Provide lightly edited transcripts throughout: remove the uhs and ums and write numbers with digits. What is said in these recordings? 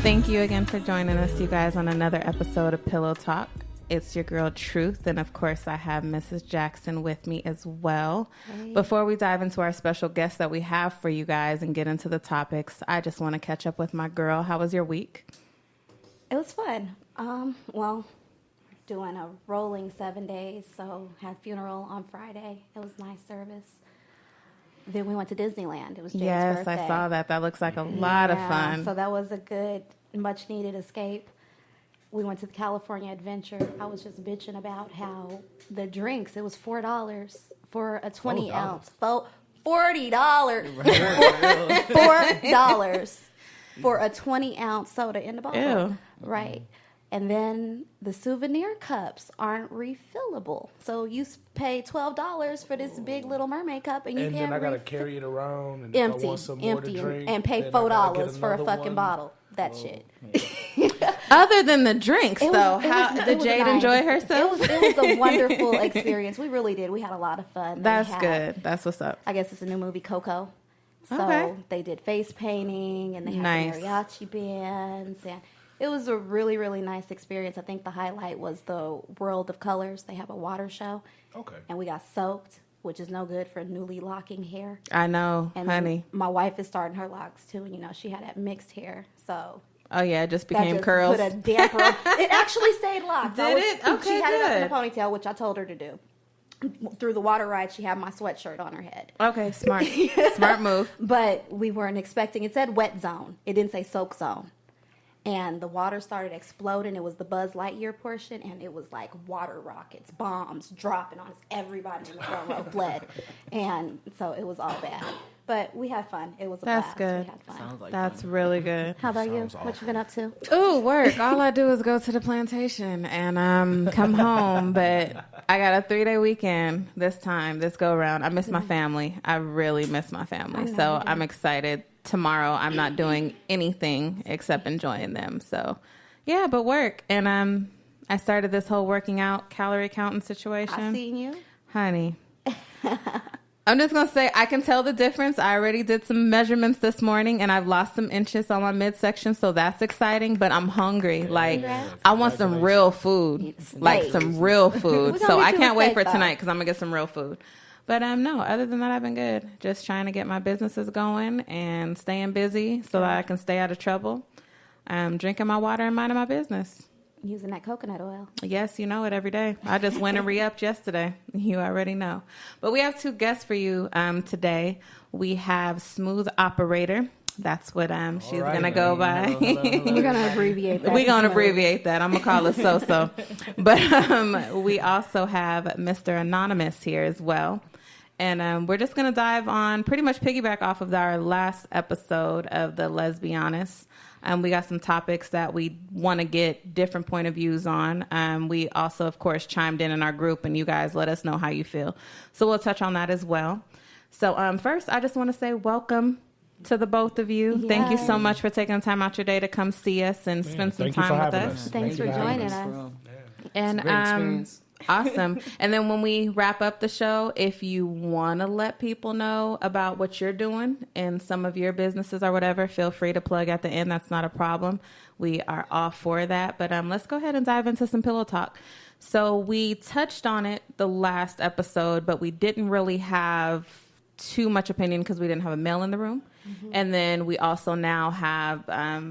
Thank you again for joining us, you guys, on another episode of Pillow Talk. It's your girl, Truth, and of course, I have Mrs. Jackson with me as well. Hey. Before we dive into our special guests that we have for you guys and get into the topics, I just want to catch up with my girl. How was your week? It was fun. Doing a rolling 7 days, so had funeral on Friday. It was nice service. Then we went to Disneyland. It was Jane's birthday. I saw that. That looks like a lot of fun. So that was a good, much-needed escape. We went to the California Adventure. I was just bitching about how the drinks, it was $4 for a 20-ounce. $40. $4 for a 20-ounce soda in the bottle. Ew. Right. And then the souvenir cups aren't refillable. So you pay $12 for this big Little Mermaid cup, and you can't. And then I gotta carry it around and empty, if I want some more to drink, and pay $4 for a fucking bottle. That shit. Other than the drinks, did Jade nice. enjoy herself? It was a wonderful experience. We really did. We had a lot of fun. That's good. That's what's up. I guess it's a new movie, Coco. So they did face painting, and they had the mariachi bands, and it was a really, really nice experience. I think the highlight was the World of Colors. They have a water show. Okay. And we got soaked, which is no good for newly locking hair. I know, and honey. My wife is starting her locks, too. And, she had that mixed hair, so. Oh, yeah, it just became curls. Put a damper on. It actually stayed locked. Did it? Okay, she had good. it up in a ponytail, which I told her to do. Through the water ride, she had my sweatshirt on her head. Okay, smart. Smart move. But we weren't expecting. It said wet zone. It didn't say soak zone. And the water started exploding. It was the Buzz Lightyear portion, and it was like water rockets, bombs dropping on us. Everybody in the front row fled. And so it was all bad. But we had fun. It was a blast. Good. We had fun. Sounds like That's fun. really good. How about you? What you been up to? Ooh, work. All I do is go to the plantation and come home. But I got a 3-day weekend this go around. I miss my family. I really miss my family. So I'm excited. Tomorrow I'm not doing anything except enjoying them. So yeah, but work. And I started this whole working out calorie counting situation. I seen you. Honey. I'm just going to say I can tell the difference. I already did some measurements this morning and I've lost some inches on my midsection, so that's exciting, but I'm hungry. Like I want some real food. Like some real food. So I can't wait for tonight cuz I'm going to get some real food. But no, other than that, I've been good. Just trying to get my businesses going and staying busy so that I can stay out of trouble. Drinking my water and minding my business. Using that coconut oil. Yes, you know it every day. I just went and re-upped yesterday. You already know. But we have 2 guests for you today. We have Smooth Operator. That's what she's going to go by. Hello. We're going to abbreviate that. We're going to abbreviate that. I'm going to call it So-So. But we also have Mr. Anonymous here as well. And we're just going to dive on, pretty much piggyback off of our last episode of the LesBiHonest. We got some topics that we want to get different point of views on. We also, of course, chimed in our group, and you guys let us know how you feel. So we'll touch on that as well. So first, I just want to say welcome to the both of you. Yes. Thank you so much for taking time out your day to come see us and spend some time with us. Thanks for joining us. And awesome. And then when we wrap up the show, if you want to let people know about what you're doing in some of your businesses or whatever, feel free to plug at the end. That's not a problem. We are all for that. But let's go ahead and dive into some pillow talk. So we touched on it the last episode, but we didn't really have too much opinion because we didn't have a male in the room. Mm-hmm. And then we also now have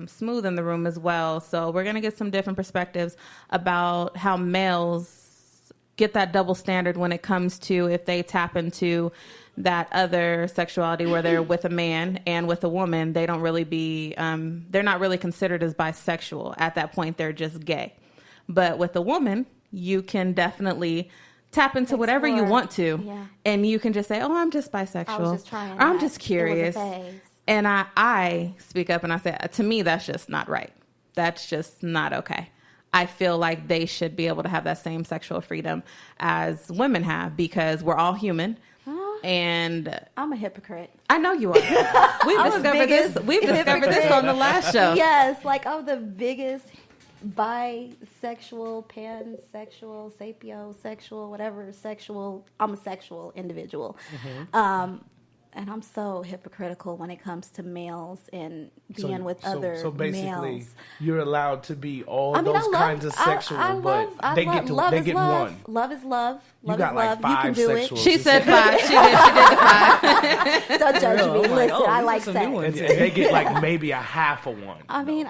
Smooth in the room as well. So we're going to get some different perspectives about how males get that double standard when it comes to if they tap into that other sexuality where they're with a man and with a woman, they don't really they're not really considered as bisexual. At that point, they're just gay. But with a woman, you can definitely tap into whatever you want to. Yeah. And you can just say, oh, I'm just bisexual. I was just trying or I'm just curious. And I speak up and I say, to me, that's just not right. That's just not okay. I feel like they should be able to have that same sexual freedom as women have because we're all human. And I'm a hypocrite. I know you are. We've discovered this on the last show. Yes, like I'm the biggest bisexual, pansexual, sapiosexual, whatever sexual. I'm a sexual individual. Mm-hmm. And I'm so hypocritical when it comes to males and being with other So basically, males. you're allowed to be all those kinds of sexual, but they get one. Love is love. You got like 5 sexuals. She said 5. She did the 5. Don't judge me. Listen, I like sex. And they get like maybe a half of one. I mean,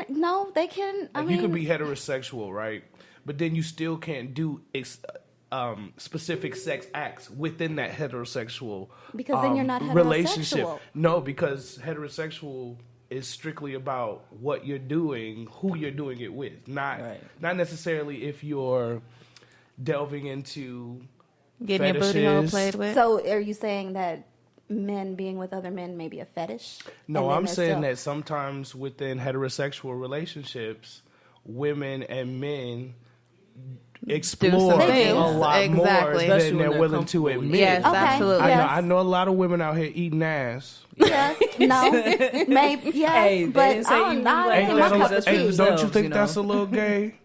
no, they can. You can be heterosexual, right? But then you still can't do specific sex acts within that heterosexual because then you're not heterosexual. Relationship. No, because heterosexual is strictly about what you're doing, who you're doing it with, not necessarily if you're delving into getting fetishes. your booty hole played with. So, are you saying that men being with other men may be a fetish? No, I'm saying that sometimes within heterosexual relationships, women and men explore a lot more than they're willing to admit. Yes, absolutely. I know a lot of women out here eating ass. Yes, no, maybe, yes, but I'm not in my cup of tea. Don't you think that's a little gay?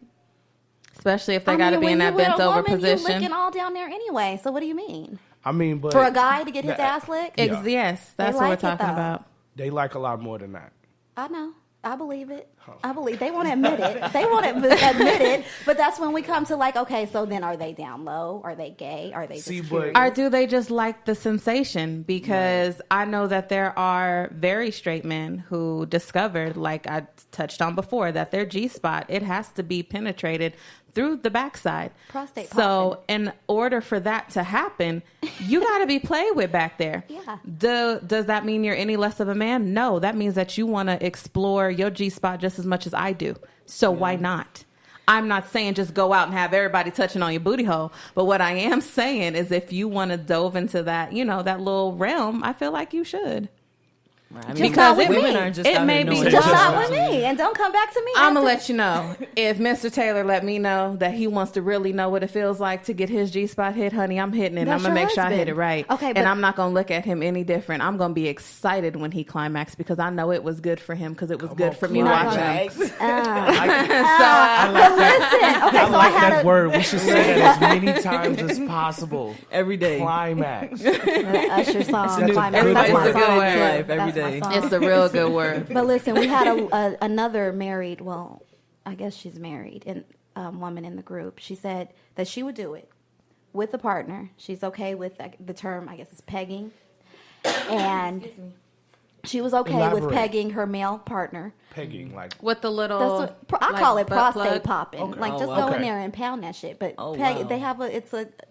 Especially if they got to be in that bent over position. You're licking all down there anyway. So what do you mean? I mean, but for a guy to get his ass licked, yes, that's what we're talking about. They like a lot more than that. I know. I believe it. I believe they won't admit it. They won't admit it. But that's when we come to like, okay, so then are they down low? Are they gay? Are they just curious? Or do they just like the sensation? Because I know that there are very straight men who discovered, like I touched on before, that their G-spot, it has to be penetrated through the backside. Prostate so popping. in order for that to happen, you got to be played with back there. Yeah. Does that mean you're any less of a man? No, that means that you want to explore your G-spot just as much as I do. So why not? I'm not saying just go out and have everybody touching on your booty hole. But what I am saying is if you want to dove into that, that little realm, I feel like you should. I mean, because women are just it may be just not with me, and don't come back to me. I'm gonna let you know if Mr. Taylor let me know that he wants to really know what it feels like to get his G-spot hit, honey. I'm hitting it. I'm gonna make sure I hit it right. Okay, and I'm not gonna look at him any different. I'm gonna be excited when he climaxed because I know it was good for him because it was good for me watching. I like that word. We should say that as many times as possible. Every day. Climax. Usher song. Climax. Everybody's That's a good word. Every day. It's a real good word. But listen, we had another married, well, I guess she's married, and woman in the group. She said that she would do it with a partner. She's okay with the term, I guess it's pegging. And she was okay with pegging her male partner. Pegging, like with the little. I call it prostate plug. popping. Okay. Like just go in there and pound that shit. But they have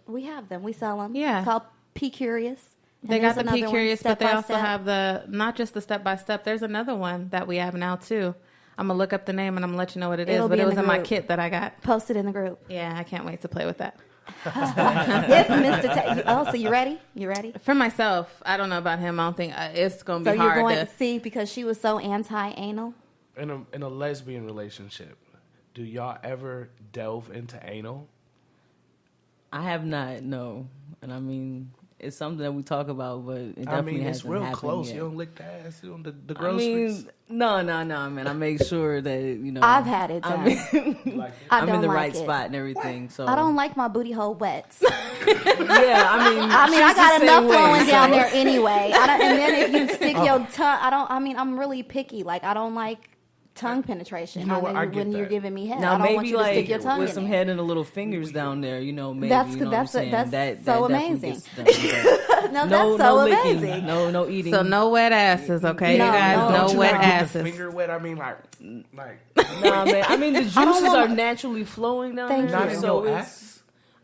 we have them. We sell them. Yeah. It's called P Curious. They got the P Curious, but they also have not just the step by step. There's another one that we have now too. I'm gonna look up the name and I'm gonna let you know what it is. But it was in my kit that I got. Posted in the group. Yeah, I can't wait to play with that. If Mr. So you ready? You ready? For myself, I don't know about him. I don't think it's gonna be hard. So you're going to see because she was so anti-anal. In a lesbian relationship, do y'all ever delve into anal? I have not. No, and I mean. It's something that we talk about, but it definitely hasn't it's real happened close. Yet. You don't lick the ass on the groceries. No, man. I make sure that I've had it done. I'm in the right spot and everything. So I don't like my booty hole wet. Yeah, I got enough flowing down there anyway. And then if you stick your tongue, I'm really picky. Like I don't like tongue penetration. You know what? I get when that. you're giving me head. Now I don't maybe want you to stick your tongue with in some it. head and the little fingers down there. Maybe that's you know what I'm saying? that's so amazing. No, that's so licking, amazing. no eating. So no wet asses, okay? No, you guys, no wet asses. The finger wet. I mean, like. Nah, man. I mean, the juices are naturally flowing down there. Thank you. So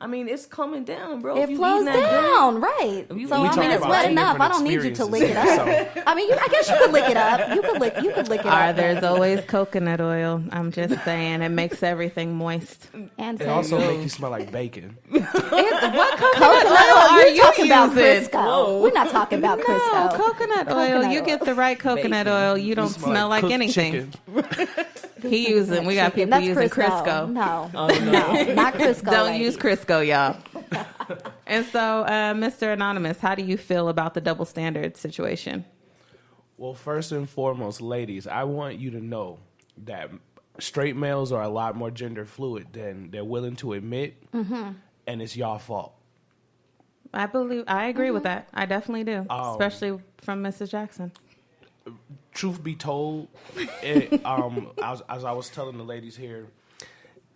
it's coming down, bro. It flows down, right? So it's wet enough. I don't need you to lick it up. I guess you could lick it up. You could lick it up. There's always coconut oil. I'm just saying, it makes everything moist. And it also makes you smell like bacon. What coconut oil are you talking about? using? Crisco. We're not talking about Crisco. Coconut oil. You get the right coconut oil. You don't smell like anything. We got people using Crisco. No, not Crisco. Don't use Crisco, y'all. And so, Mr. Anonymous, how do you feel about the double standard situation? Well, first and foremost, ladies, I want you to know that straight males are a lot more gender fluid than they're willing to admit, and it's y'all fault. I agree with that. I definitely do, especially from Mrs. Jackson. Truth be told, as I was telling the ladies here,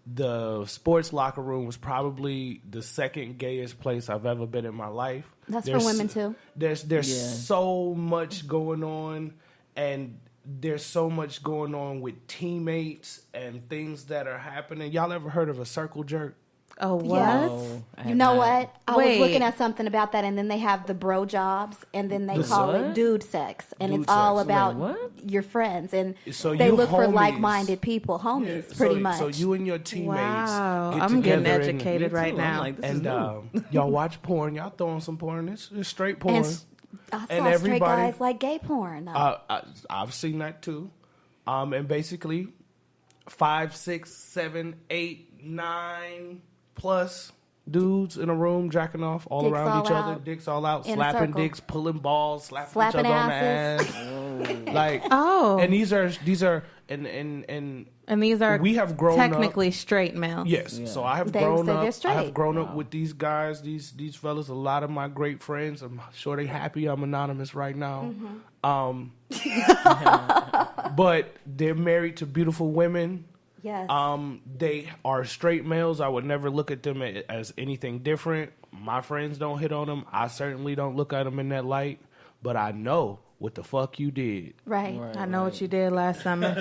the sports locker room was probably the second gayest place I've ever been in my life. That's for women too. There's so much going on, and there's so much going on with teammates and things that are happening. Y'all ever heard of a circle jerk? Oh, what? Yes. You know what? I was looking at something about that, and then they have the bro jobs, and then they call it dude sex, and it's all about your friends, and they look for like-minded people, homies, pretty much. So you and your teammates. Wow, get I'm getting together educated right now. Like, and y'all watch porn. Y'all throwing some porn. It's straight porn. And I saw straight guys like gay porn. I've seen that too. And basically, 5, 6, 7, 8, 9 plus dudes in a room jacking off all dicks around all each other, out, dicks all out, in a slapping circle. dicks, pulling balls, slapping each Slapping other on the asses. ass. Like, and these are and these are we have grown technically up, straight males. Yes, Yeah. so I have grown up. I have grown up with these guys, these fellas. A lot of my great friends. I'm sure they happy I'm anonymous right now. But they're married to beautiful women. Yes. They are straight males. I would never look at them as anything different. My friends don't hit on them. I certainly don't look at them in that light. But I know what the fuck you did. Right. I know what you did last summer.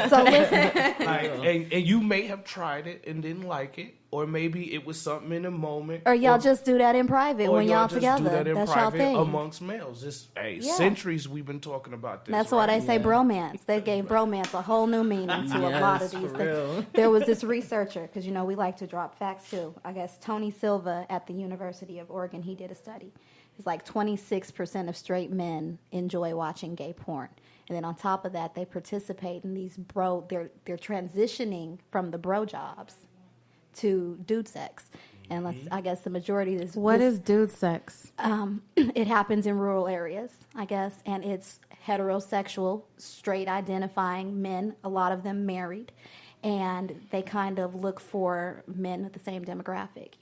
So listen. And you may have tried it and didn't like it. Or maybe it was something in the moment. Or y'all just do that in private when y'all together. Do that in That's private y'all thing. amongst males. It's centuries we've been talking about this. That's why they say bromance. They gave bromance a whole new meaning to a lot of these things. There was this researcher, because we like to drop facts too. I guess Tony Silva at the University of Oregon, he did a study. It's like 26% of straight men enjoy watching gay porn. And then on top of that, they participate in these they're transitioning from the bro jobs to dude sex. And I guess the majority is... What is dude sex? It happens in rural areas, I guess, and it's heterosexual, straight identifying men, a lot of them married, and they kind of look for men with the same demographic,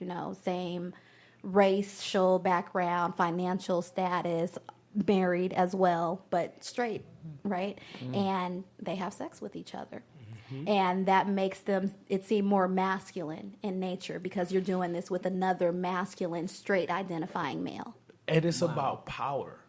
same racial background, financial status, married as well, but straight, right? And they have sex with each other. And that makes it seem more masculine in nature because you're doing this with another masculine, straight identifying male. And it's about power.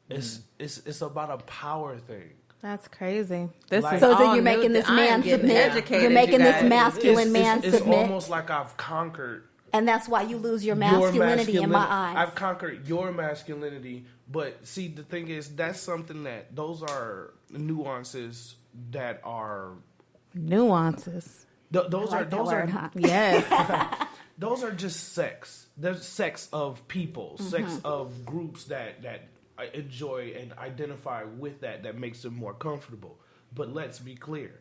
It's about a power thing. That's crazy. So then you're making this man submit. You're making this masculine man submit. It's almost like I've conquered. And that's why you lose your masculinity in my eyes. I've conquered your masculinity. But see, the thing is, that's something those are nuances that are... Nuances. Those are yes. Those are just sex. There's sex of people, sex of groups that enjoy and identify with that makes them more comfortable. But let's be clear,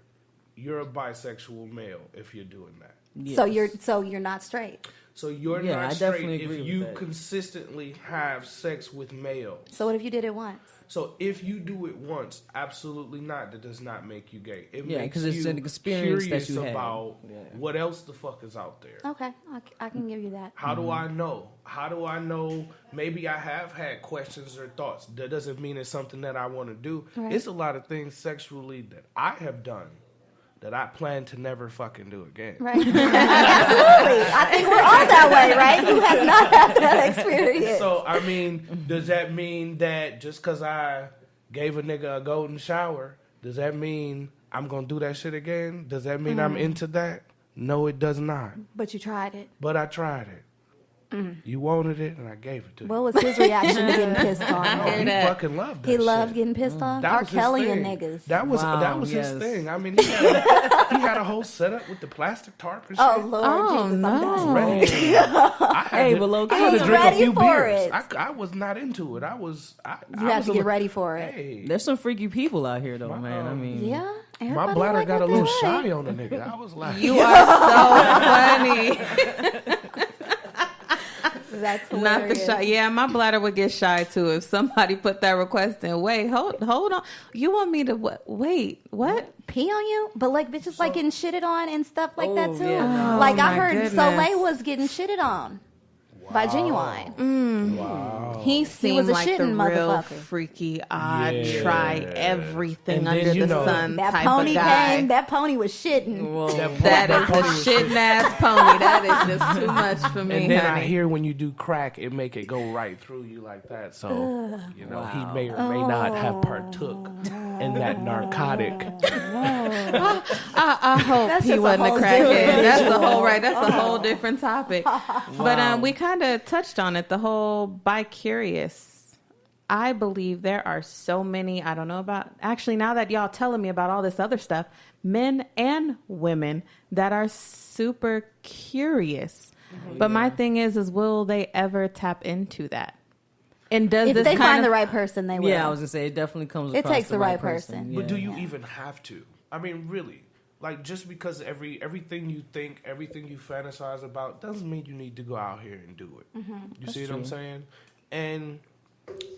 you're a bisexual male if you're doing that. Yes. So you're not straight. So you're not straight if you consistently have sex with males. So what if you did it once? So if you do it once, absolutely not. That does not make you gay. It makes because it's an experience that you about what else the fuck is out there. Okay, I can give you that. How do I know? How do I know? Maybe I have had questions or thoughts. That doesn't mean it's something that I want to do. Right. It's a lot of things sexually that I have done that I plan to never fucking do again. Right. Absolutely. I think we're all that way, right? Who has not had that experience? So, I mean, does that mean that just because I gave a nigga a golden shower, does that mean I'm going to do that shit again? Does that mean I'm into that? No, it does not. But you tried it. But I tried it. You wanted it, and I gave it to you. What was his reaction to getting pissed on? He fucking loved that He shit. loved getting pissed on? R. Kelly and niggas. That was his thing. I mean, he had a whole setup with the plastic tarp and shit. Oh, Lord Jesus, no. Ready. I had to drink a few beers. I was not into it. You had to get ready for it. Hey. There's some freaky people out here, though, man. I mean... Yeah. My bladder got a little shy on the nigga. I was like... You are so funny. That's hilarious. Not the shy. Yeah, my bladder would get shy too if somebody put that request in. Wait, hold on. You want me to wait? What? Pee on you? But like bitches like getting shitted on and stuff like that too. Yeah, no. Like I my heard goodness. Soleil was getting shitted on. by Genuine. Wow. He seemed was a like the shitting real motherfucker. freaky, odd, Yeah. try everything And then, under you the know, sun That type pony of guy. came. That pony was shitting. Whoa. That is pony a was shitting ass pony. That is just too much for me, And then I honey. hear when you do crack, it make it go right through you like that. So, he may or may not have partook in that narcotic. I hope That's he just a wasn't a whole crackhead. different That's the visual. whole That's a whole different topic. But we kind of touched on it. The whole bi-curious. I believe there are so many. I don't know about. Actually, now that y'all telling me about all this other stuff, men and women that are super curious. But my thing is will they ever tap into that? And does If this they kind find of the right person, they will. Yeah, I was gonna say it definitely comes. It across takes the right person. Yeah. But do you even have to? I mean, really? Like, just because everything you think, everything you fantasize about doesn't mean you need to go out here and do it. You see what I'm saying? And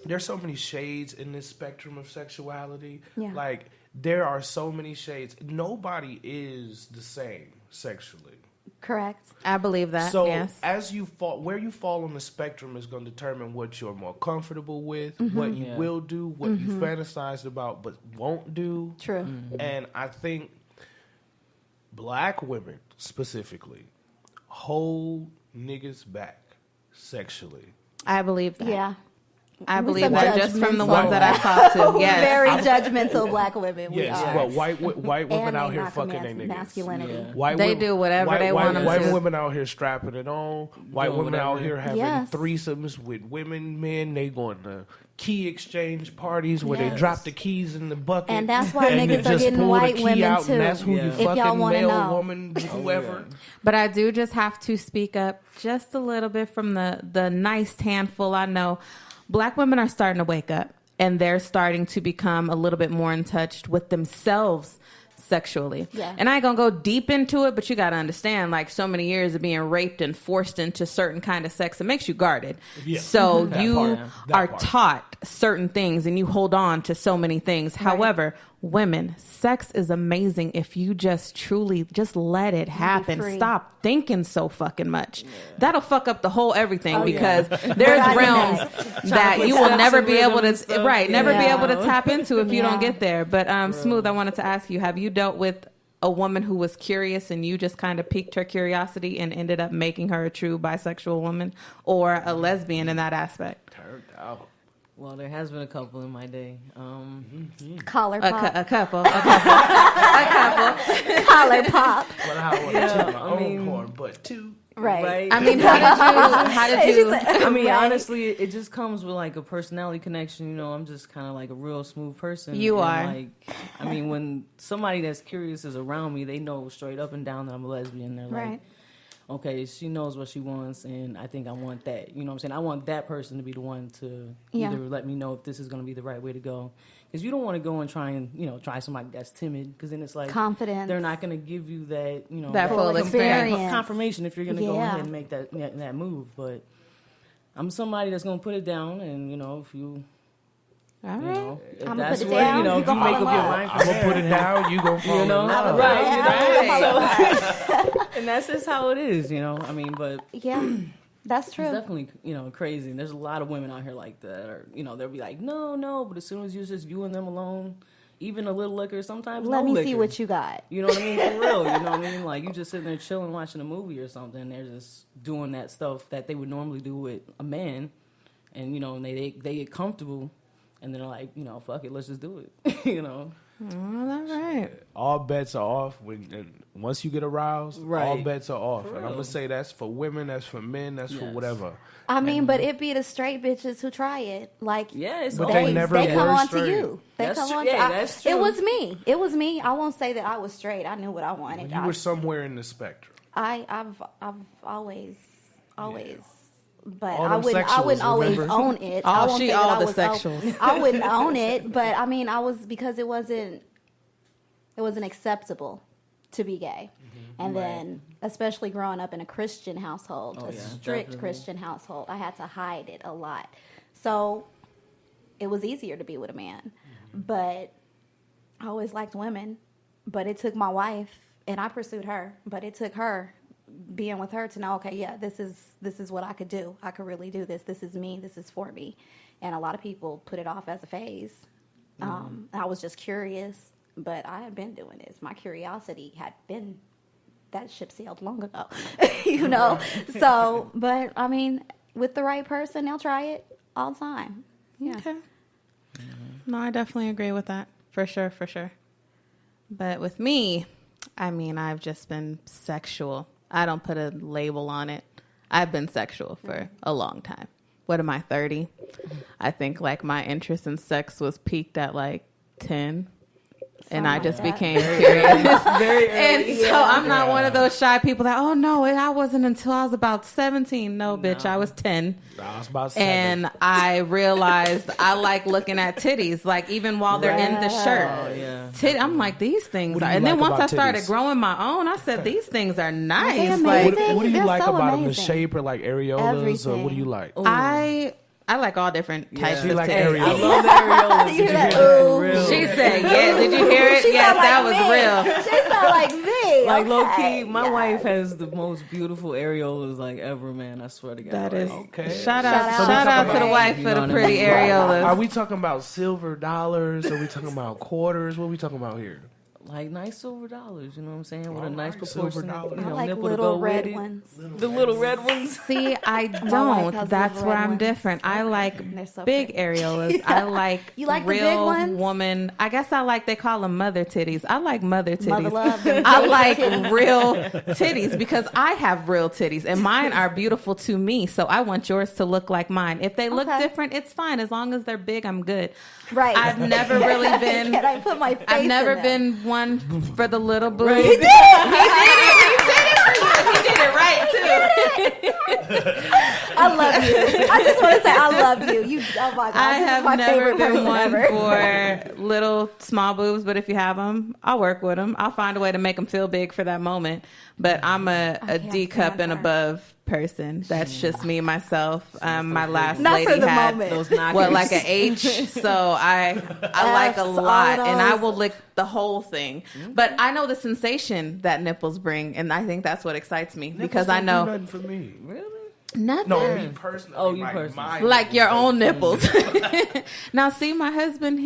there's so many shades in this spectrum of sexuality. Yeah. Like, there are so many shades. Nobody is the same sexually. Correct. I believe that. So yes. as you fall, where you fall on the spectrum is going to determine what you're more comfortable with, what you will do, what you fantasized about but won't do. True. And I think black women specifically hold niggas back sexually. I believe that. Yeah. I We believe some that just from the judgmental- ones that I talked to. Yes. Very judgmental black women. We Yes, are. but white women And out they here knock a fucking man's their niggas. masculinity. Yeah. White They women- do whatever they want 'em White to. women out here strapping it on. White Doing women out whatever. here having Yes. threesomes with women, men. They going to key exchange parties where they Yes. drop the keys in the bucket. And that's why and niggas you are just getting pull the white key women, out, too. And that's who Yeah. you If y'all fucking, wanna male, know. woman, whoever. But I do just have to speak up just a little bit from the nice handful I know. Black women are starting to wake up, and they're starting to become a little bit more in touch with themselves sexually. Yeah. And I ain't gonna go deep into it, but you gotta understand, like, so many years of being raped and forced into certain kind of sex, it makes you guarded. Yeah. So That you part. That are part. taught certain things and you hold on to so many things. However, women, sex is amazing if you just truly just let it happen. free. Stop thinking so fucking much. That'll fuck up the whole everything Oh, because yeah. there's Right. realms that put you will steps never and be able rhythm and to stuff. never be Yeah. able to tap into if you don't Yeah. get there. But Smooth, I wanted to ask you, have you dealt with a woman who was curious and you just kind of piqued her curiosity and ended up making her a true bisexual woman or a lesbian in that aspect? Turned out. Well, there has been a couple in my day. Collar A pop. couple. Collar pop. But I want to toot my own horn, but two. Right. I mean, how did you? I mean, Right. honestly, it just comes with like a personality connection. You know, I'm just kind of like a real smooth person. You And, are. Like, I mean, when somebody that's curious is around me, they know straight up and down that I'm a lesbian. They're like, Right. okay, she knows what she wants, and I think I want that. You know what I'm saying? I want that person to be the one to Yeah. either let me know if this is going to be the right way to go. Because you don't want to go and try and, try somebody that's timid, because then it's like Confidence. they're not going to give you that, That full experience. confirmation if you're going to go Yeah. ahead and make that move. But I'm somebody that's going to put it down, and, if you... All You right. know, if I'ma that's put it where, down, if you you gonna make fall up in your love. mind, I'm going to put it down, you going to fall in love. Right, and that's just how it is, I mean, but Yeah. That's it's true. definitely, crazy. And there's a lot of women out here like that, or, they'll be like, no, but as soon as it's just you and them alone, even a little liquor, sometimes Let no me liquor. see what you got. You know what I mean? For real, you know what I mean? Like, you just sitting there chilling, watching a movie or something, they're just doing that stuff that they would normally do with a man, and, and they get comfortable, and they're like, fuck it, let's just do it, All right. All bets are off once you get aroused. Right. All bets are off, and I'm real. gonna say that's for women, that's for men, that's for Yes. whatever. I mean, but it be the straight bitches who try it. Like, Yeah, it's But always they never they were come on to straight. you. They That's come true. on Yeah, to that's It true. was me. It was me. I won't say that I was straight. I knew what I wanted. You were somewhere in the spectrum. I've always, but All I them wouldn't sexuals, always remember? own it. All I won't she, say that all I the was sexuals. I wouldn't own it, but I mean, I was because it wasn't acceptable to be gay. And then, especially growing up in a Christian household, a yeah, strict definitely. Christian household, I had to hide it a lot. So it was easier to be with a man. But I always liked women. But it took my wife, and I pursued her, but it took her being with her to know, okay, yeah, this is what I could do. I could really do this. This is me. This is for me. And a lot of people put it off as a phase. I was just curious, but I had been doing this. My curiosity had been, that ship sailed long ago, you know? So, but I mean, with the right person, they'll try it all the time. Yeah. Okay. No, I definitely agree with that. For sure, for sure. But with me, I mean, I've just been sexual. I don't put a label on it. I've been sexual for a long time. What am I, 30? I think like my interest in sex was peaked at like 10. And I just became curious. Very early. And so I'm not one of those shy people that, oh, no, I wasn't until I was about 17. No, bitch, I was 10. I was about 7. And I realized I like looking at titties, like even while they're in the shirt. Oh, yeah. I'm like, these things What do are. you And then like once I about started titties? growing my own, I said, these things are nice. They're Like, amazing. What do you They're like so about them? The amazing. shape or like areolas, or what do you Everything. like? I like all different types She of like titties. areolas. I love the areolas. You Did you hear that? hear that? Ooh. For real. She said, yeah, did you hear it? She Yes, sound that like was me. real. She sound like me. Like low Okay, key, my yes. wife has the most beautiful areolas like ever, man. I swear to God. That is. Okay. Shout Shout out to the out. wife for the pretty areolas. Are we talking about silver dollars? Are we talking about quarters? What are we talking about here? like nice silver dollars. You know what I'm saying? With a All nice right, silver proportion, dollars. you I know, like nipple to little go red with it. ones. The little red ones. See, I wife don't. has That's those where red I'm ones. different. I like They're so big pretty. areolas. I like You like the big real ones? woman. I guess I like, they call them mother titties. I like mother titties. Mother love them. I like real titties because I have real titties and mine are beautiful to me. So I want yours to look like mine. If they look Okay. different, it's fine. As long as they're big, I'm good. Right. I've never really been. Can I put my face I've never in them? been one for the little booty. He did it. He did it right too. I love you. I just want to say I love you. You. Oh my God. I this is have my never favorite been person one ever. for little small boobs, but if you have them, I'll work with them. I'll find a way to make them feel big for that moment. But I'm a can't D cup stand and her. above person. That's just me myself. My last Not lady for the had moment. Those knockers. what, like an H. So I like a F's, all lot, of and I those. will lick the whole thing. But I know the sensation that nipples bring, and I think that's what excites me because I Nipples don't do know nothing for me. Really? nothing. No, me personally. Oh, you like personally. my Like your nipples own don't- nipples. Now, see, my husband,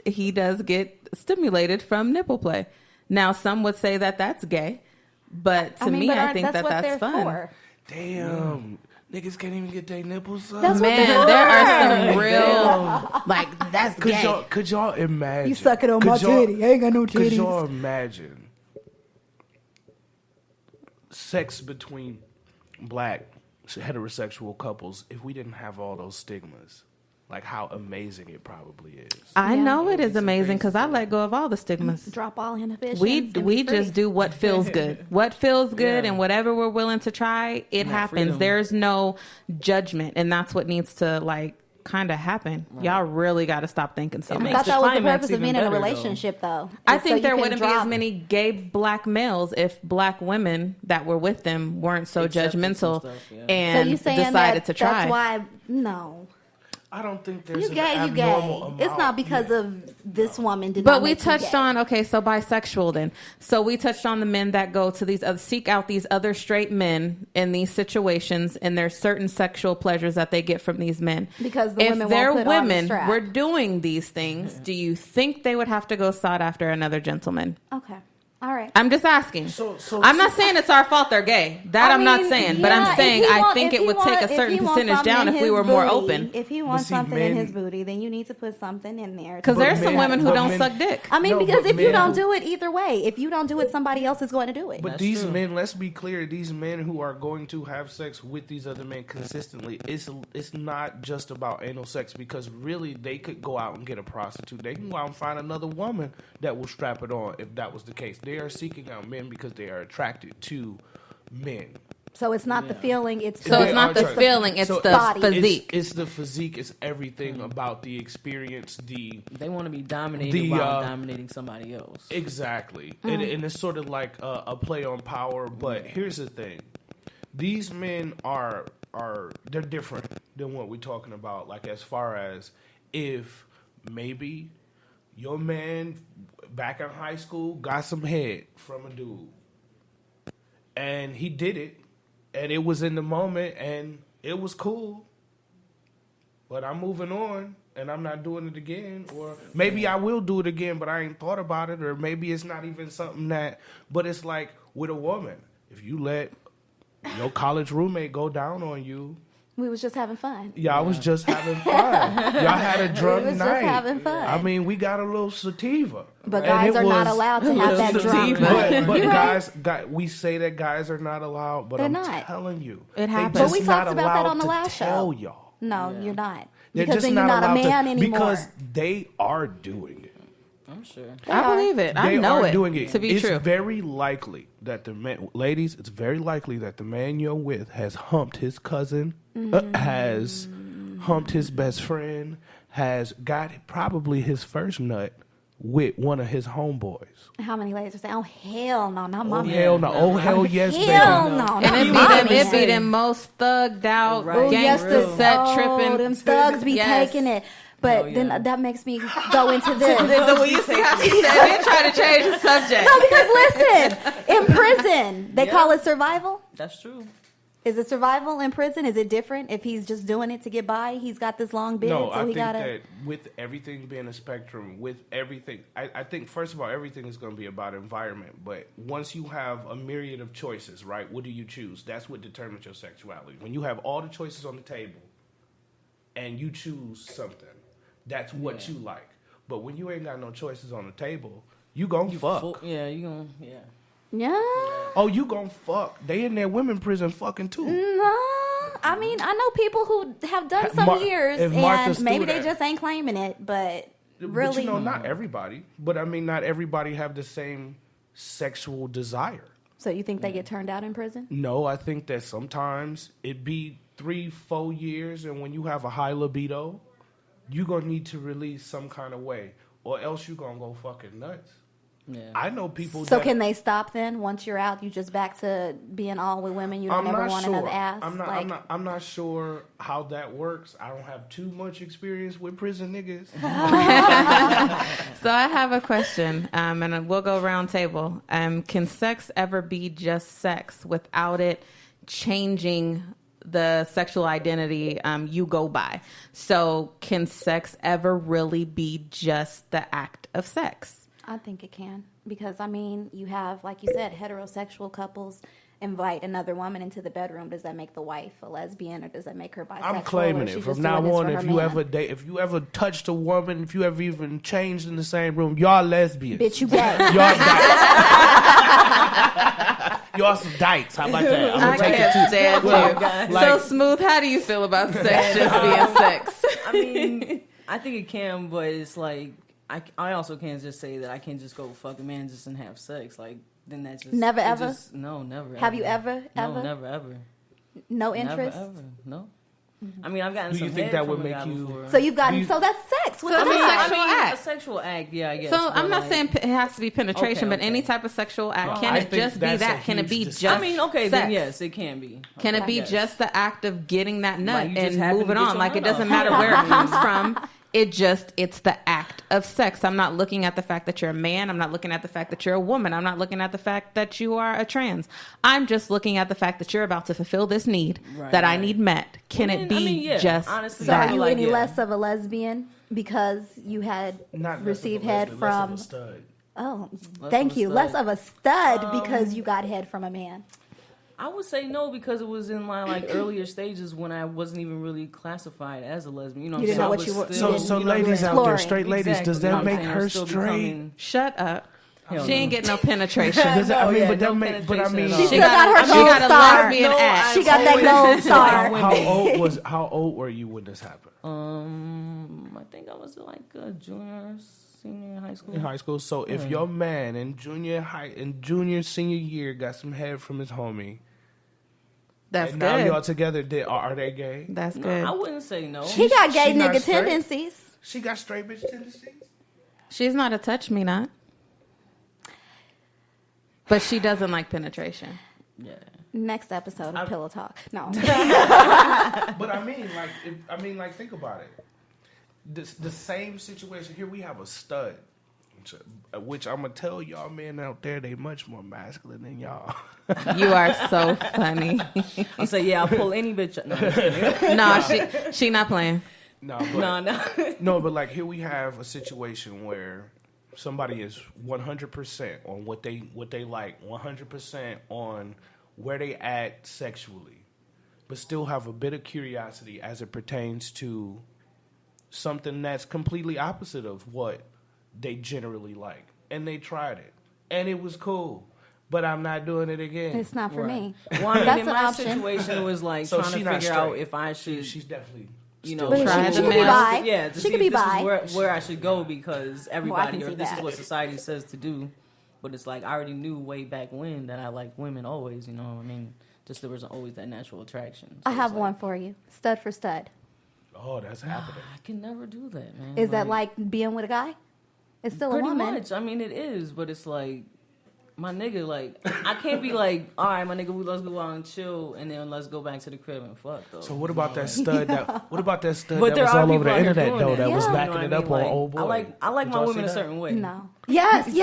he does get stimulated from nipple play. Now, some would say that that's gay, but to me, but I think that's what that's they're fun. for. Damn. Niggas can't even get their nipples sucked. That's what Man, there are some real like that's gay. Could y'all imagine? You suck it on could my y'all- titty. I ain't got no Could titties. y'all imagine sex between black heterosexual couples if we didn't have all those stigmas? Like how amazing it probably is. I Yeah. know it is amazing because I let go of all the stigmas. Drop all inhibitions. We and be just free. do what feels good. What feels good Yeah. and whatever we're willing to try, it happens. freedom. There's no judgment, and that's what needs to like kind of happen. Y'all really got to stop thinking so It I much. makes thought the that was the climax purpose of even being in a better, though. relationship, though. I is so think you there can wouldn't be drop- as many gay black males if black women that were with them weren't so Accepted some judgmental stuff, yeah. So and you saying decided that to try. That's why no. I don't think there's You an gay, you abnormal gay. amount. It's not because of this woman did But not we make you touched gay. on, okay, so bisexual then. So we touched on the men that go to these other, seek out these other straight men in these situations, and there's certain sexual pleasures that they get from these men. Because the if women won't their put on the women strap. were doing these things, do you think they would have to go sought after another gentleman? Okay. All right. I'm just asking. So- I'm not saying it's our fault they're gay. That I I'm not mean, saying. But yeah, I'm if saying he I want- think if it would he take want- a certain if he wants percentage something down in if we his were more booty, open. If he wants see, something in men- his booty, then you need to put something in there. Because But there's some men- women who but don't men- suck dick. I mean, No, because but if you men- don't do it either way, if you don't do it, somebody else is going to do it. But That's these true. men, let's be clear, these men who are going to have sex with these other men consistently, it's not just about anal sex, because really they could go out and get a prostitute. They can go out and find another woman that will strap it on if that was the case. They are seeking out men because they are attracted to men. So it's not the feeling; it's So They it's not are the attracted. feeling, it's So the body. physique. It's the physique, it's everything about the experience, They want to be dominated The, while dominating somebody else. Exactly. And it's sort of like a play on power. But here's the thing. These men are they're different than what we're talking about. Like, as far as if maybe your man back in high school got some head from a dude. and he did it, and it was in the moment, and it was cool. But I'm moving on, and I'm not doing it again. Or maybe I will do it again, but I ain't thought about it. Or maybe it's not even something that... But it's like with a woman. If you let your college roommate go down on you... We was just having fun. Y'all was just having fun. Y'all had a drunk We was night. just having fun. I mean, we got a little sativa. But guys are not allowed to have that drunk night. But guys, we say that guys are not allowed, but They're I'm not. telling you. It happens. They just But we not talked about that allowed on the to last show. tell y'all. No, you're not. They're Because just then you're not a allowed man to, anymore. because they are doing it. I'm sure. I believe it. I They know are it doing it to be it's true. very likely that the man, ladies, it's very likely that the man you're with has humped his cousin, has humped his best friend, has got probably his first nut with one of his homeboys. How many ladies are saying, oh, hell no, not my Oh, man. hell no. Oh, hell yes, baby. Hell no, And not it be my them, man. it be them most thugged out, Right. Oh, yes, gangster set tripping. them thugs be Yes. taking it. But Hell yeah. then that makes me go into this. Well, you see how she said they try to change the subject. No, because listen, in prison, they call it survival. That's true. Is it survival in prison? Is it different if he's just doing it to get by? He's got this long beard, No, so I he think gotta. that with everything being a spectrum, with everything, I think, first of all, everything is going to be about environment. But once you have a myriad of choices, right, what do you choose? That's what determines your sexuality. When you have all the choices on the table and you choose something, that's what you like. But when you ain't got no choices on the table, you going to fuck. You gonna Yeah. Oh, you gonna fuck. They in their women prison fucking too. No. I mean, I know people who have done some years, if Martha and maybe Stewart- they just ain't claiming it, but really. But you know, not everybody. But I mean, not everybody have the same sexual desire. So you think they get turned out in prison? No, I think that sometimes it be 3-4 years, and when you have a high libido, you gonna need to release some kind of way, or else you gonna go fucking nuts. Yeah. I know people. So that, can they stop then? Once you're out, you just back to being all with women. You don't ever want another ass. I'm not sure how that works. I don't have too much experience with prison niggas. So I have a question, and we'll go round table. Can sex ever be just sex without it changing the sexual identity you go by? So can sex ever really be just the act of sex? I think it can, because I mean, you have, like you said, heterosexual couples invite another woman into the bedroom. Does that make the wife a lesbian, or does that make her bisexual? I'm claiming or it she from just now doing this on. for If her you man? ever date, if you ever touched a woman, if you ever even changed in the same room, y'all lesbians. Bitch, you gay. Y'all dykes. Y'all some dykes. How about that? I'm I gonna take it can't too. stand Well, you. like- So Smooth, how do you feel about sex just being sex? I mean, I think it can, but it's like I also can't just say that I can't just go fuck a man just and have sex. Like then that's just Never ever? No, never. Have ever. you ever? No, never ever. No interest? Never ever. No. I mean, I've gotten Do some you think head that from would a make guy you- before. So you've gotten, Do you- so that's sex. What So is that's that? sexual act. A sexual act, yeah, I guess. So I'm but, not like, saying it has to be penetration, Okay, but any okay. type of sexual act. No, Can I it think just be that's a that? Can it be huge just distinction. I mean, okay, sex? then yes, it can be. Can it be Yes. just the act of getting that nut Like, you just and happen to moving get on? your Like it nut doesn't off. matter where it comes from. It's the act of sex. I'm not looking at the fact that you're a man. I'm not looking at the fact that you're a woman. I'm not looking at the fact that you are a trans. I'm just looking at the fact that you're about to fulfill this need that I need met. Can it be yeah, just honestly, So that? are you Like, any yeah. less of a lesbian because you had Not received less of a head lesbian, less of from? a stud. Oh, Less thank of a you. stud. Less of a stud because you got head from a man. I would say no because it was in my like earlier stages when I wasn't even really classified as a lesbian. You know, You didn't so know I what was you were- still- you So, didn't- so you know, ladies out there, exploring. straight ladies, Exactly, does you know that what I'm make saying? I'm her still straight? becoming- Shut up. Hell She ain't no. getting no penetration. Does it- I No, mean, yeah, but that no make, but I penetration mean, at She all. still got her She gold got a star. lesbian ass. She got that gold star. how old were you when this happened? I think I was like a junior, senior in high school. In high school. So if your man in junior senior year got some head from his homie, That's and now y'all good. together, are they gay? That's No, good. I wouldn't say no. He got gay She not nigga straight? tendencies. She got straight bitch tendencies. She's not a touch me not. But she doesn't like penetration. Yeah. Next episode of Pillow Talk. No. But I mean, like, think about it. The same situation here. We have a stud, Which I'm gonna tell y'all men out there, they much more masculine than y'all. You are so funny. I say, yeah, I'll pull any bitch. No, No, she not playing. No, but like here we have a situation where somebody is 100% on what they like, 100% on where they at sexually, but still have a bit of curiosity as it pertains to something that's completely opposite of what they generally like. And they tried it. And it was cool. But I'm not doing it again. It's not for me. Well, I mean, That's in an my option. situation, it was like So trying to she not figure out straight. if I should, She's definitely you know, But try she the could be male. bi. Yeah, to She see could be if this bi. is where I should go because everybody, can or see this that. is what society says to do. But it's like I already knew way back when that I liked women always, you know. I mean, just there was always that natural attraction. So I have it's like, one for you. Stud for stud. Oh, that's happening. I can never do that, man. Is that like being with a guy? It's still a pretty woman. much? I mean, it is, but it's like my nigga. Like I can't be like, all right, my nigga, let's go out and chill, and then let's go back to the crib and fuck. Though. So what about that stud? What about that stud But that there was are all over people the out here internet doing though? that. That was Yeah. backing You know it what I up mean? on Like, old boy. I like Did my y'all women see a that? certain way. No. Yes. Did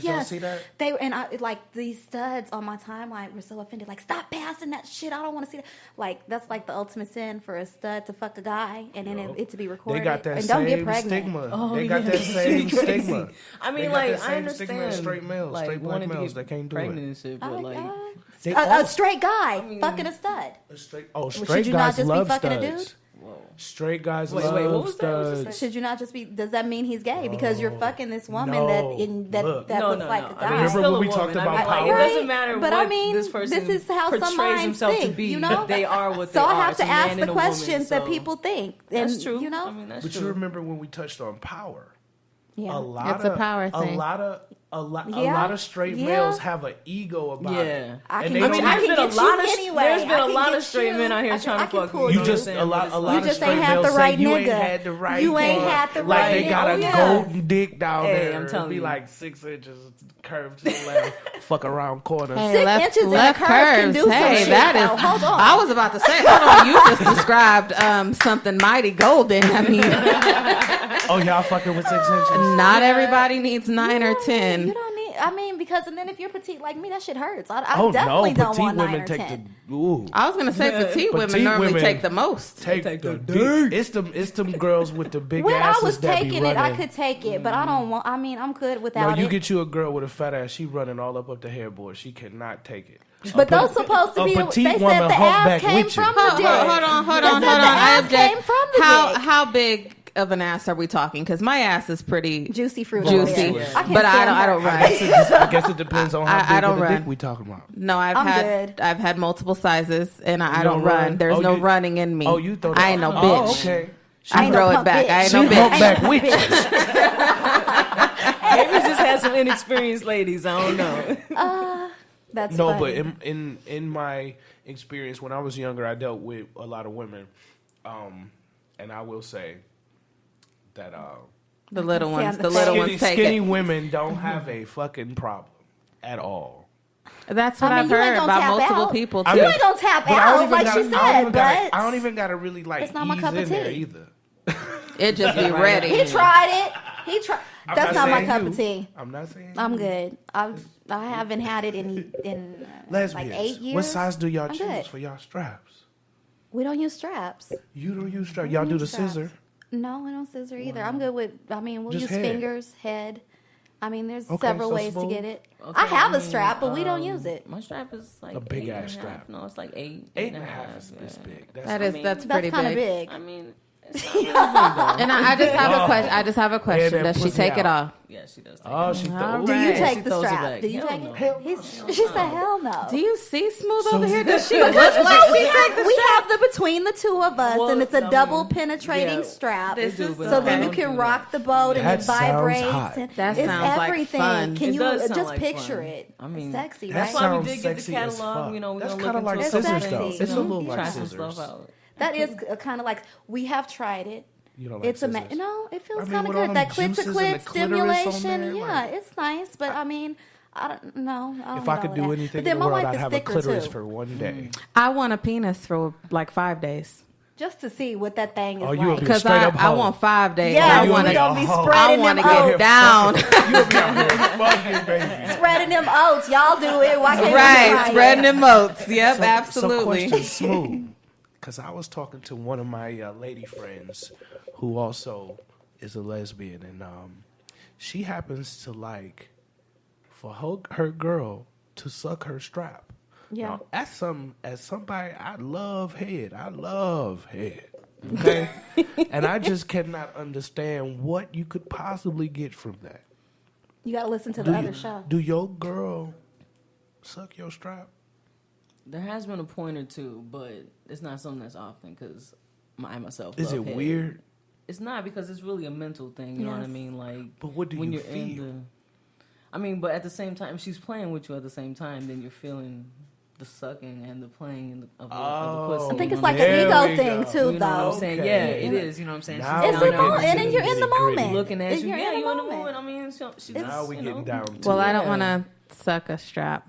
y'all see that? They and I like these studs on my timeline were so offended. Like, stop passing that shit. I don't want to see that. Like, that's like the ultimate sin for a stud to fuck a guy and then it to be recorded. They got that and don't get same pregnant. stigma. Oh, They got yeah. that same stigma. I They mean, got like that I same understand stigma of straight males, like, straight black wanting to males get that can't do pregnant it. and shit, Oh but my like. God. They A all- straight guy fucking a stud. Straight Should you not guys just be love fucking a studs. dude? Whoa. Straight guys Wait, love what was that? studs. Should you not just be? Does that mean he's gay because you're fucking this woman No. that Look. that No, looks no, like no. a I mean, guy? it's Remember still when a we woman. talked I about mean, like, power? it doesn't matter But what I mean, this person this is how some portrays minds himself to think, be. you know? They are what they So are. I have It's to a man ask and the a woman, questions that so- people think. And, That's true. You know? I mean, that's But true. you remember when we touched on power? Yeah. A lot It's a of power thing. a lot Yeah. of straight Yeah. males have an ego about Yeah. it. I And can they get don't you. even- I can There's been a get lot you of- anyway. there's been I a can lot of get straight you. men out here I trying to can fuck pull me. You know just what a I'm lot saying? of just straight ain't had males the say right you nigga. ain't had the right You ain't one. had the like right they got nigga. a Oh, yeah. golden dick down Hey, there. I'm It'd telling be you. like 6 inches curved to the left, fuck around corners. Hey, 6 left, inches in a left curve can curves. do some Hey, shit. that Now, is. hold on. I was about to say, hold on. You just described something mighty golden. I mean, Oh, y'all fucking with 6 inches? not everybody needs 9 or 10. You don't need. I mean, because and then if you're petite like me, that shit hurts. I Oh definitely no, don't petite want 9 women or take 10. the ooh. I was gonna say petite women Petite normally women take the most. Take Take the the dick. It's them girls with the big When I asses was that be taking running. it, I could take it, but I don't want. I mean, I'm good No, without you it. get you a girl with a fat ass. She running all up the headboard. She cannot take it. But those supposed to a be. petite They said woman the ass humpback came with you. from the Hold dick. on. They said the I ass object. came from the dick. How big of an ass are we talking? Because my ass is pretty Juicy fruit. juicy, over there. I can't but I stand don't her. run. I guess it depends on how I big don't of the run. dick we talking about. No, I'm good. I've had multiple sizes, and I You don't don't run. run? There's Oh, no you- running in me. Oh, you throw I ain't no Oh, bitch. okay. I ain't throw no it pump back. bitch. I ain't She no bitch. humpback with you. Maybe we just had some inexperienced ladies. I don't know. That's No, funny. but in my experience when I was younger, I dealt with a lot of women, and I will say that The little ones. the The little skinny, ones take skinny it. women don't have a fucking problem at all. That's what I mean, I've you ain't heard gonna about tap multiple out. people I too. You ain't gonna tap But I don't out even like gotta, she I don't said, even gotta, but I don't even gotta really like It's not my ease cup of in there tea. either. It just be Right. ready. he tried it. He tried. I'm That's not my saying cup you. of tea. I'm not saying I'm you. good. I haven't had it in Lesbians. like 8 years. What size do y'all I'm choose good. for y'all straps? We don't use straps. You don't use straps. Y'all do the straps. scissor. No, I don't scissor either. I'm good with. I mean, we'll Just use head. fingers, head. I mean, there's Okay, several so ways smooth. to get it. Okay, I have I a mean, strap, but we don't use it. My strap is like A big 8 ass and a half. strap. No, it's like 8. 8.5 is this yeah. big. That's That is mean, that's That's pretty kind of big. big. I mean, it's not really big though. And I just have a question. I just have a question. that Does she pussy take it out. off? Yeah, she does. Take Oh, it. she All throws. Do you Right. take She the throws it strap? back. Do you Hell take no. it? Hell She said, "Hell no." Do you see Smooth So- over here? Does she Because look like no, we she have take the we strap? have the between the two of us, Well, and it's a I mean, double penetrating yeah, strap. This do, is but So I then you don't can do rock the boat and That it sounds vibrates. hot. And That it's sounds like everything. fun. Can It you does sound just like picture fun. it? I mean, It's sexy, that right? That's why we sounds did get the sexy as catalog. fuck. You know, we That's gonna kinda look like into It's scissors, sexy. though. It's a Mhm. little like try some scissors. stuff out. That is kind of like we have tried it. You don't like It's a scissors? no. It feels I mean, kind of with all good. That them clit to juices and clit the clitoris on stimulation. there, Yeah, like- it's nice. But I mean, I don't know. If I could do anything in the world, I'd have a clitoris for one day. I want a penis for like 5 days. just to see what that thing is Oh, you would like. be Because straight up I hoe. want 5 days. Yeah, I want we to gonna be hoe. spreading them get oats. down. You'll be out here fucking, baby. Spreading them oats. Y'all do it. Why can't Right, we try spreading it? them oats. Yep, So absolutely. question, Smooth, because I was talking to one of my lady friends who also is a lesbian, and she happens to like for her girl to suck her strap. Yeah. Now, as somebody, I love head. I love head. Okay, and I just cannot understand what you could possibly get from that. You got to listen to the other show. Do your girl suck your strap? There has been a point or two, but it's not something that's often because I myself Is love it head. weird? It's not because it's really a mental thing. You know what I Yes. mean? Like, But what do when you you're feel? but at the same time, if she's playing with you at the same time, then you're feeling the sucking and the playing of the pussy. I think you it's know like what an There ego we thing, go. too, You know what though. I'm saying? Okay. Yeah, it is. You know what I'm saying? Now It's we a getting moment, and into you're in the nitty-gritty. moment. Looking at And you, you're yeah, in the you in the moment. moment. I mean, she's It's- Now we getting down to Well, it. I don't want to suck a strap.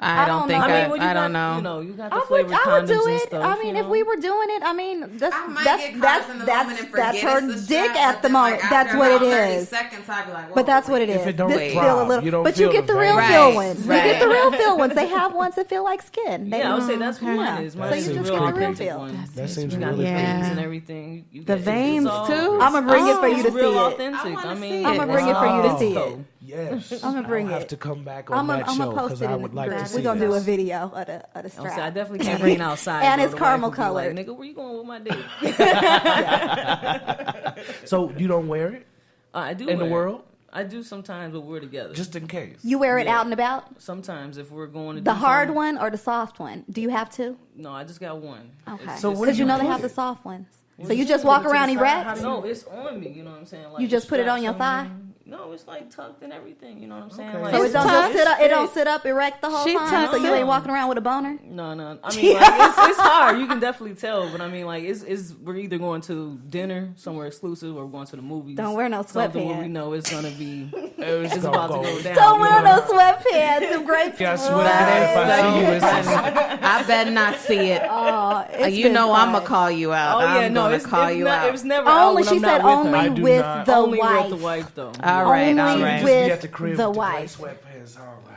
I don't think know. I don't know. You know, you got the I would flavored do condoms and it. stuff. I mean, you if know? we were doing it, I mean, that's I might get caught in the moment and that's forget her it's the dick strap, at but the then, moment. like, That's after what it about 30 is. seconds, I'd be like, whoa, But that's what it wait. is. If it don't This throb, feel a little, you don't but you feel get the the real pain. feel Right, ones. right. You get the real feel ones. They have ones that feel like skin. They, Yeah, I would say that's what yeah. mine is. So Mine you is just real get the real authentic feel. one. That seems You got really the Yeah. veins cool. and everything. You The get- veins, all- too? I'm gonna bring it for you to It's real see it. authentic. I wanna I see mean, it. I'm gonna bring it for you to see it. Yes, I'ma bring I'll it. have to come back on I'm that show gonna post because it I in the would like to group. see We're gonna do a this. video of the I strap. definitely can't bring it outside. And though. it's The wife caramel would be like, colored. Nigga, where you going with my dick? So you don't wear it I do in the wear it. world, I do sometimes, but we're together. just in case. You wear it Yeah. out and about. Sometimes if we're going to The do hard something- one or the soft one? Do So I just got one. No, I just got one. Okay. So where Because do you you know they put have the it? soft ones. Well, So you you just put walk it to the around side. erect. How do No, it's on me. You know what I'm saying? Like You just the put it on straps your thigh? me. No, it's like tucked and everything. You know what I'm saying? Okay. Like, So it It's don't tough. just sit up. It don't sit up erect the whole She time. tucks So you it. ain't walking around with a boner. No. I mean, like, it's hard. You can definitely tell, but I mean, like, it's we're either going to dinner somewhere exclusive or we're going to the movies. Don't wear no Something where we sweatpants. know it's gonna be. It's It's gonna about to go down. Don't you wear know? no sweatpants. Them grapes. Yeah, I swear to God, if I see you, it's I better not see it. Oh, it's You been know I'm fun. gonna call you out. Oh yeah, I'm no, gonna it's call you out. It was never out Only when she I'm said not with only I her. do with not- the Only wife. with the wife though. All right, Only all You right. just with be at the crib the with the gray wife. sweatpants on, like.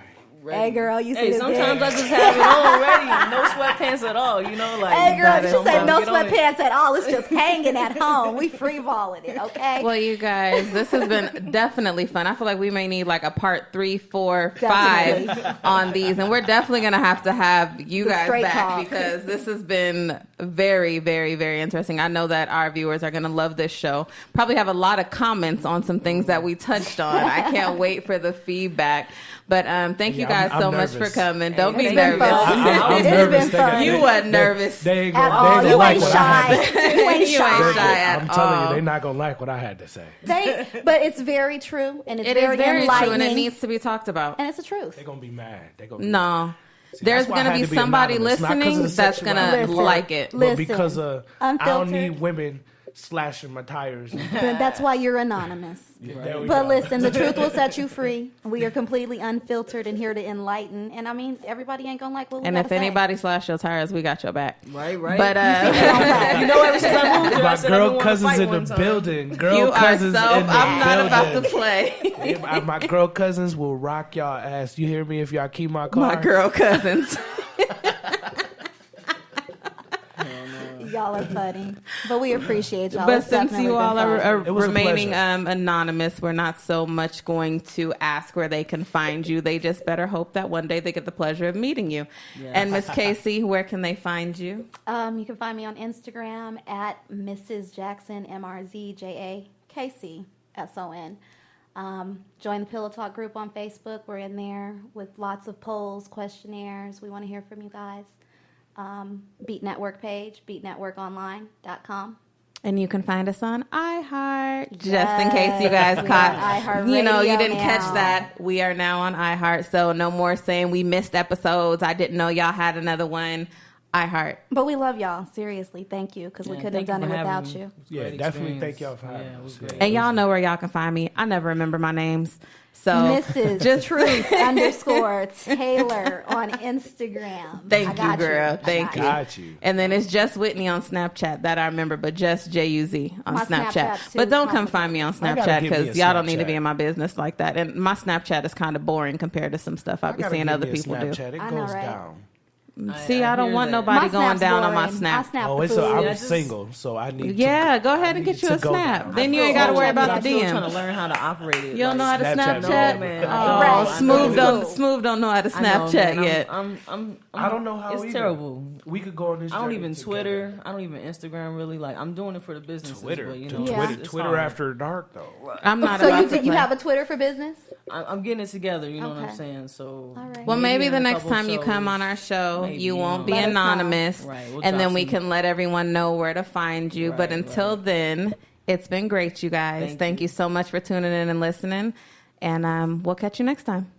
Hey girl, you see Hey, this sometimes big? I just have it on ready. No sweatpants at all. You know, like. Hey girl, That she is said no Get on it. sweatpants at all. It's just hanging at home. We free balling it, okay? Well, you guys, this has been definitely fun. I feel like we may need like a part 3, 4, 5 Definitely. on these, and we're definitely gonna have to have you The guys straight back talk. because this has been very, very, very interesting. I know that our viewers are gonna love this show. Probably have a lot of comments on some things that we touched on. I can't wait for the feedback. But thank you Yeah, guys I'm so much nervous. for coming. Don't It's be been nervous. fun. I'm It's nervous. been fun. You wasn't nervous They ain't At gonna, all. they You like ain't what I had shy. to say. You ain't You ain't shy. shy at I'm telling all. you, they're not gonna like what I had to say. But it's very true, and it's It is very very true, enlightening, and it needs to be talked about. and it's the truth. They're gonna be mad. They're gonna be No. See, There's that's why I going to had be to be somebody anonymous, not 'cause of listening the that's going to sexuality Listen. like it. But Listen, because I don't unfiltered. need women slashing my tires. But that's why you're anonymous. There we But go. listen, the truth will set you free. We are completely unfiltered and here to enlighten. And I mean, everybody ain't gonna like what we And gotta if say. anybody slash your tires, we got your back. Right. But You know, ever since I moved here, I My said I didn't girl wanna cousins fight in one the time. building. Girl you are cousins so. in the I'm not about to building. play. My girl cousins will rock y'all ass. You hear me? If y'all keep my car. My girl cousins. Y'all are funny. But we appreciate y'all. But It's since definitely you been all fun. are It was a remaining pleasure. anonymous, we're not so much going to ask where they can find you. They just better hope that one day they get the pleasure of meeting you. Yes. And Miss Casey, where can they find you? You can find me on Instagram at Mrs. Jackson, MRZJAKC, SON. Join the Pillow Talk group on Facebook. We're in there with lots of polls, questionnaires. We want to hear from you guys. Beat Network page, beatnetworkonline.com. And you can find us on iHeart, just in case you guys Yes, we caught, are on you iHeartRadio didn't catch now. that. We are now on iHeart, so no more saying we missed episodes. I didn't know y'all had another one. iHeart. But we love y'all. Seriously, thank you, because we couldn't have done it without you. Yeah, definitely thank y'all for having us. And y'all know where y'all can find me. I never remember my names. So Mrs. just Truth _ Taylor on Instagram. Thank you, girl. Thank you. Got you. And then it's Just Whitney on Snapchat. That I remember, but just JUZ on My Snapchat. Snapchat, too. But don't come find me on I gotta Snapchat give me a because y'all don't need to Snapchat. be in my business like that. And my Snapchat is kind of boring compared to some stuff I'll be seeing other people do. It I know, goes right? down. See, I don't want that. nobody My going Snap's down on my boring. Snap. I snap Oh, the it's food. I'm Yeah, just- single, so I need. Yeah, to, go ahead and get you a go Snap. down. Then you ain't got to worry about the I'm still trying to DM. learn how to operate it. You don't know how to Snapchat, Snapchat? no, man. Oh, Right. Smooth don't know how to I know, Snapchat man. yet. I don't know how. It's either. terrible. We could go on this. I don't journey even together. Twitter. I don't even Instagram. Really, like I'm doing it for the business. Twitter, but, you Dude, know, Yeah. Twitter hard. after dark though. I'm not So about to you play. have a Twitter for business? I'm getting it together. You know what Okay. I'm saying? So, All right. Well, maybe in the a next couple time you come shows, on our show, maybe, you won't be Let us know. anonymous, Right, we'll and drop then we some- can let everyone know where to find you. But Right, until then, it's been great, you guys. Thank you so much for tuning in and listening, and we'll catch you next time.